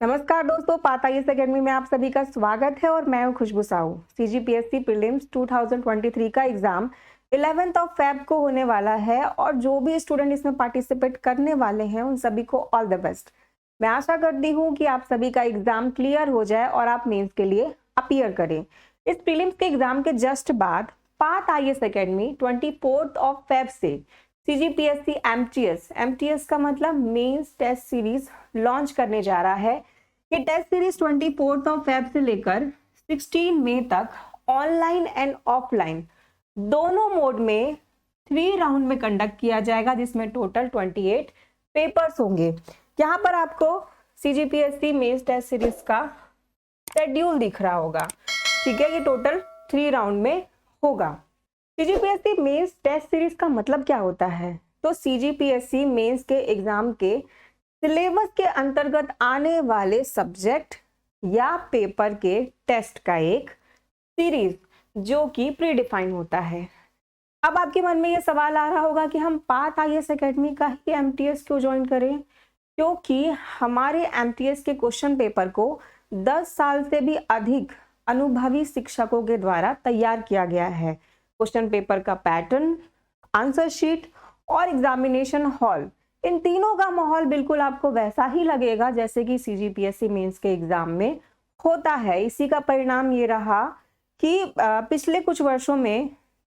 नमस्कार दोस्तों, पात आईएएस अकेडमी में आप सभी का स्वागत है और मैं हूं खुशबू साहू। सीजीपीएससी प्रीलिम्स 2023 का एग्जाम 11 फेब को होने वाला है और जो भी स्टूडेंट इसमें पार्टिसिपेट करने वाले हैं उन सभी को ऑल द बेस्ट। मैं आशा करती हूं कि आप सभी का एग्जाम क्लियर हो जाए और आप मेंस के लिए अपीयर करें। इस प्रीलिम्स के एग्जाम के जस्ट बाद पात आईएएस अकेडमी 24 फेब से सीजीपीएससी एमटीएस का मतलब मेंस टेस्ट सीरीज लॉन्च करने जा रहा है। ये टेस्ट सीरीज 24 फेब से लेकर 16 मई तक ऑनलाइन एंड ऑफलाइन दोनों मोड में 3 राउंड में कंडक्ट किया जाएगा, जिसमें टोटल 28 पेपर्स होंगे। यहाँ पर आपको सीजीपीएससी मेंस टेस्ट सीरीज का शेड्यूल दिख रहा होगा। ठीक है, ये टोटल 3 राउंड में होगा। सीजीपीएससी मेंस टेस्ट सीरीज का मतलब क्या होता है? तो सीजीपीएससी मेंस के एग्जाम के सिलेबस के अंतर्गत आने वाले सब्जेक्ट या पेपर के टेस्ट का एक सीरीज जो कि प्री डिफाइन होता है। अब आपके मन में ये सवाल आ रहा होगा कि हम पात आईएएस अकेडमी का ही एमटीएस क्यों ज्वाइन करें? क्योंकि हमारे एमटीएस के क्वेश्चन पेपर को 10 साल से भी अधिक अनुभवी शिक्षकों के द्वारा तैयार किया गया है। क्वेश्चन पेपर का पैटर्न, आंसर शीट और एग्जामिनेशन हॉल, इन तीनों का माहौल बिल्कुल आपको वैसा ही लगेगा जैसे कि सीजीपीएससी मेंस के एग्जाम में होता है। इसी का परिणाम ये रहा कि पिछले कुछ वर्षों में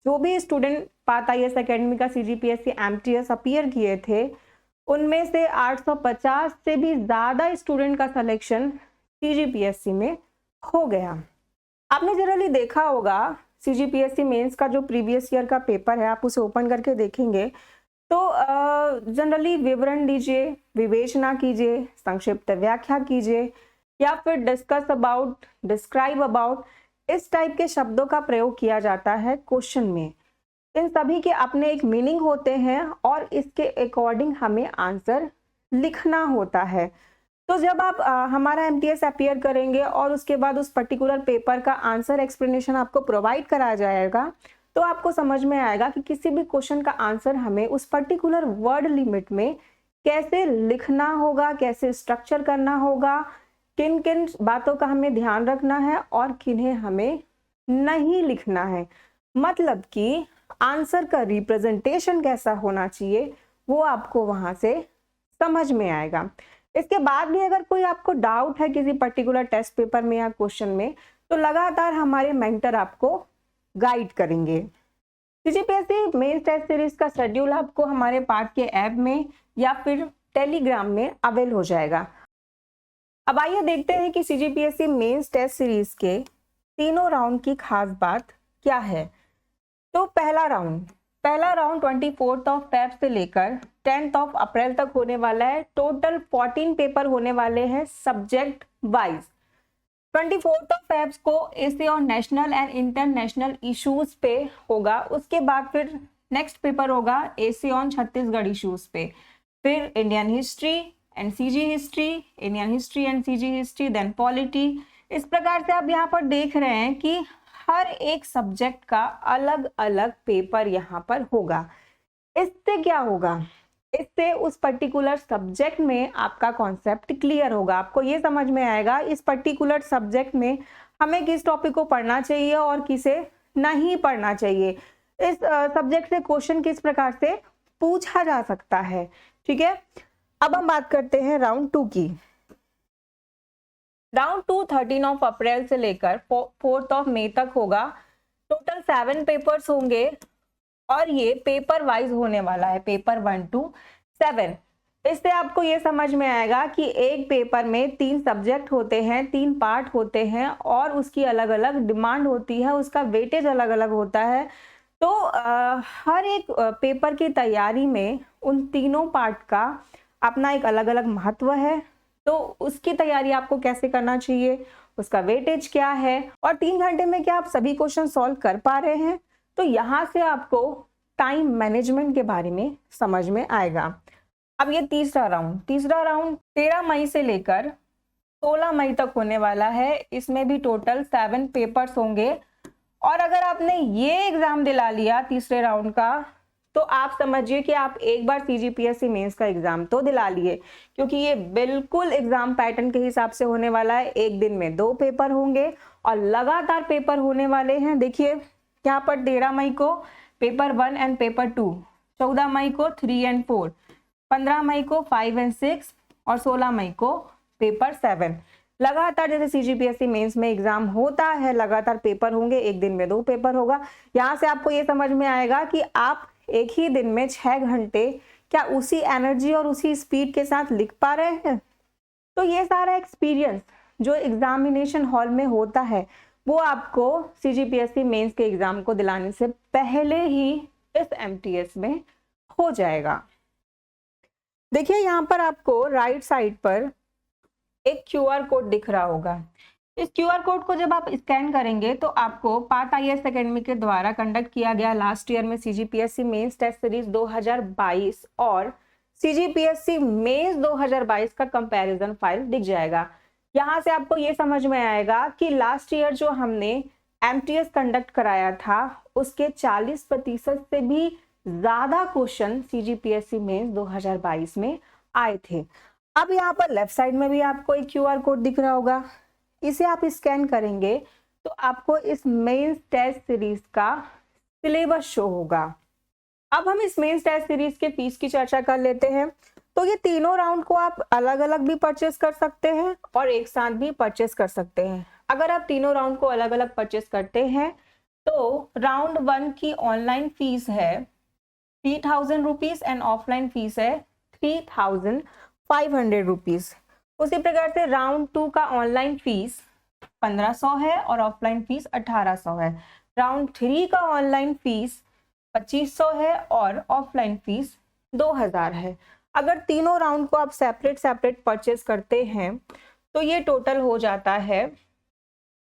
जो भी स्टूडेंट पात आईएएस अकेडमी का सीजीपीएससी एमटीएस अपीयर किए थे, उनमें से 850 से भी ज्यादा स्टूडेंट का सिलेक्शन सीजीपीएससी में हो गया। आपने जनरली देखा होगा सीजीपीएससी मेंस का जो प्रीवियस ईयर का पेपर है, आप उसे ओपन करके देखेंगे तो जनरली विवरण दीजिए, विवेचना कीजिए, संक्षिप्त व्याख्या कीजिए या फिर डिस्कस अबाउट, डिस्क्राइब अबाउट, इस टाइप के शब्दों का प्रयोग किया जाता है क्वेश्चन में। इन सभी के अपने एक मीनिंग होते हैं और इसके अकॉर्डिंग हमें आंसर लिखना होता है। तो जब आप हमारा एमटीएस अपीयर करेंगे और उसके बाद उस पर्टिकुलर पेपर का आंसर एक्सप्लेनेशन आपको प्रोवाइड कराया जाएगा, तो आपको समझ में आएगा कि किसी भी क्वेश्चन का आंसर हमें उस पर्टिकुलर वर्ड लिमिट में कैसे लिखना होगा, कैसे स्ट्रक्चर करना होगा, किन किन बातों का हमें ध्यान रखना है और किन्हें हमें नहीं लिखना है। मतलब कि आंसर का रिप्रेजेंटेशन कैसा होना चाहिए वो आपको वहां से समझ में आएगा। इसके बाद भी अगर कोई आपको डाउट है किसी पर्टिकुलर टेस्ट पेपर में या क्वेश्चन में, तो लगातार हमारे मेंटर आपको गाइड करेंगे। सीजीपीएससी मेंस टेस्ट सीरीज का शेड्यूल आपको हमारे पाठ के ऐप में या फिर टेलीग्राम में अवेल हो जाएगा। अब आइए देखते हैं कि सीजीपीएससी मेंस टेस्ट सीरीज के तीनों राउंड की खास बात क्या है। तो पहला राउंड 24 फेब से लेकर 10 अप्रैल तक होने वाला है। टोटल 14 पेपर होने वाले हैं सब्जेक्ट वाइज। 24 फेब को एसे और नेशनल एंड इंटरनेशनल इश्यूज पे होगा। उसके बाद फिर नेक्स्ट पेपर होगा एसे ऑन छत्तीसगढ़ इश्यूज पे, फिर Indian history and CG history, Indian history and CG history, then polity. इस प्रकार से आप यहाँ पर देख रहे हैं कि हर एक सब्जेक्ट का अलग अलग पेपर यहाँ पर होगा। इससे क्या होगा? इससे उस पर्टिकुलर सब्जेक्ट में आपका कॉन्सेप्ट क्लियर होगा। आपको ये समझ में आएगा इस पर्टिकुलर सब्जेक्ट में हमें किस टॉपिक को पढ़ना चाहिए और किसे नहीं पढ़ना चाहिए। इस सब्जेक्ट से क्वेश्चन किस प्रकार से पूछा जा सकता है। ठीक है, अब हम बात करते हैं राउंड 2 की। राउंड 2 13 अप्रैल से लेकर 4 मई तक होगा। टोटल 7 पेपर्स होंगे और ये पेपर वाइज होने वाला है, पेपर 1 to 7। इससे आपको ये समझ में आएगा कि एक पेपर में 3 सब्जेक्ट होते हैं, 3 पार्ट होते हैं और उसकी अलग अलग डिमांड होती है, उसका वेटेज अलग अलग होता है। तो हर एक पेपर की तैयारी में उन तीनों पार्ट का अपना एक अलग अलग महत्व है। तो उसकी तैयारी आपको कैसे करना चाहिए, उसका वेटेज क्या है और 3 घंटे में क्या आप सभी क्वेश्चन सॉल्व कर पा रहे हैं। तो यहाँ से आपको टाइम मैनेजमेंट के बारे में समझ में आएगा। अब ये तीसरा राउंड 13 मई से लेकर 16 मई तक होने वाला है। इसमें भी टोटल 7 पेपर्स होंगे और अगर आपने ये एग्जाम दिला लिया तीसरे राउंड का, तो आप समझिए कि आप एक बार CGPSC मेंस का एग्जाम तो दिला लिए, क्योंकि ये बिल्कुल एग्जाम पैटर्न के हिसाब से होने वाला है। एक दिन में 2 पेपर होंगे और लगातार पेपर होने वाले हैं। देखिए यहाँ पर 13 मई को पेपर 1 एंड पेपर 2, 14 मई को 3 एंड 4, 15 मई को 5 एंड 6 और 16 मई को पेपर 7। लगातार जैसे CGPSC मेंस में एग्जाम होता है, लगातार पेपर होंगे, एक दिन में 2 पेपर होगा। यहाँ से आपको ये समझ में आएगा कि आप एक ही दिन में 6 घंटे क्या उसी एनर्जी और उसी स्पीड के साथ लिख पा रहे हैं। तो ये सारा एक्सपीरियंस जो एग्जामिनेशन हॉल में होता है वो आपको CGPSC मेंस के एग्जाम को दिलाने से पहले ही इस MTS में हो जाएगा। देखिए यहाँ पर आपको राइट साइड पर एक QR कोड दिख रहा होगा। इस QR कोड को जब आप स्कैन करेंगे तो आपको पाथ IAS एकेडमी के द्वारा कंडक्ट किया गया लास्ट ईयर में CGPSC मेंस टेस्ट सीरीज 2022 और CGPSC मेंस 2022 का कंपैरिजन फाइल दिख जाएगा। यहाँ से आपको ये समझ में आएगा कि लास्ट ईयर जो हमने MTS कंडक्ट कराया था उसके 40% से भी ज्यादा क्वेश्चन CGPSC मेंस 2022 में आए थे। अब यहाँ पर लेफ्ट साइड में भी आपको एक QR कोड दिख रहा होगा, इसे आप स्कैन करेंगे तो आपको इस मेंस टेस्ट सीरीज का सिलेबस शो होगा। अब हम इस मेंस टेस्ट सीरीज के फीस की चर्चा कर लेते हैं। तो ये तीनों राउंड को आप अलग अलग भी परचेस कर सकते हैं और एक साथ भी परचेस कर सकते हैं। अगर आप तीनों राउंड को अलग अलग परचेस करते हैं तो राउंड 1 की ऑनलाइन फीस है 3000 रुपीज एंड ऑफलाइन फीस है 3500 रुपीज। उसी प्रकार से राउंड 2 का ऑनलाइन फीस 1500 है और ऑफलाइन फीस 1800 है। राउंड 3 का ऑनलाइन फीस 2500 है और ऑफलाइन फीस 2000 है। अगर तीनों राउंड को आप सेपरेट परचेस करते हैं तो ये टोटल हो जाता है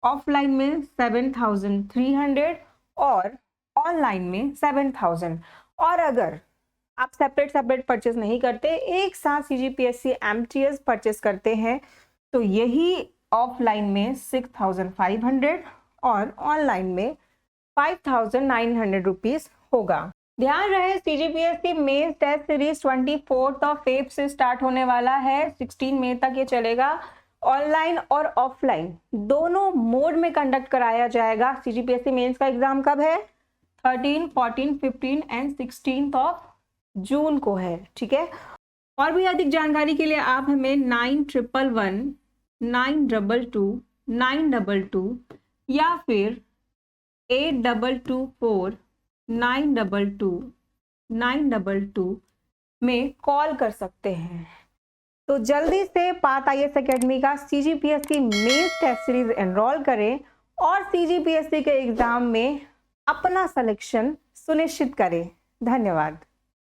ऑफलाइन में 7300 और ऑनलाइन में 7000। और अगर आप सेपरेट परचेस नहीं करते, एक साथ CGPSC MTS परचेस करते हैं तो यही ऑफलाइन में 6500 और ऑनलाइन में 5900 रुपीज होगा। ध्यान रहे CGPSC mains test series 24 Feb से स्टार्ट होने वाला है, 16 मई तक ये चलेगा। ऑनलाइन और ऑफलाइन दोनों मोड में कंडक्ट कराया जाएगा। CGPSC मेंस का एग्जाम कब है? 13, 14, 15 एंड 16 जून को है। ठीक है। और भी अधिक जानकारी के लिए आप हमें 9111 922 922 या फिर 8224 922 922 में कॉल कर सकते हैं। तो जल्दी से पाथ IAS एकेडमी का CGPSC mains test series enrol करें और CGPSC के एग्जाम में अपना सिलेक्शन सुनिश्चित करें। धन्यवाद।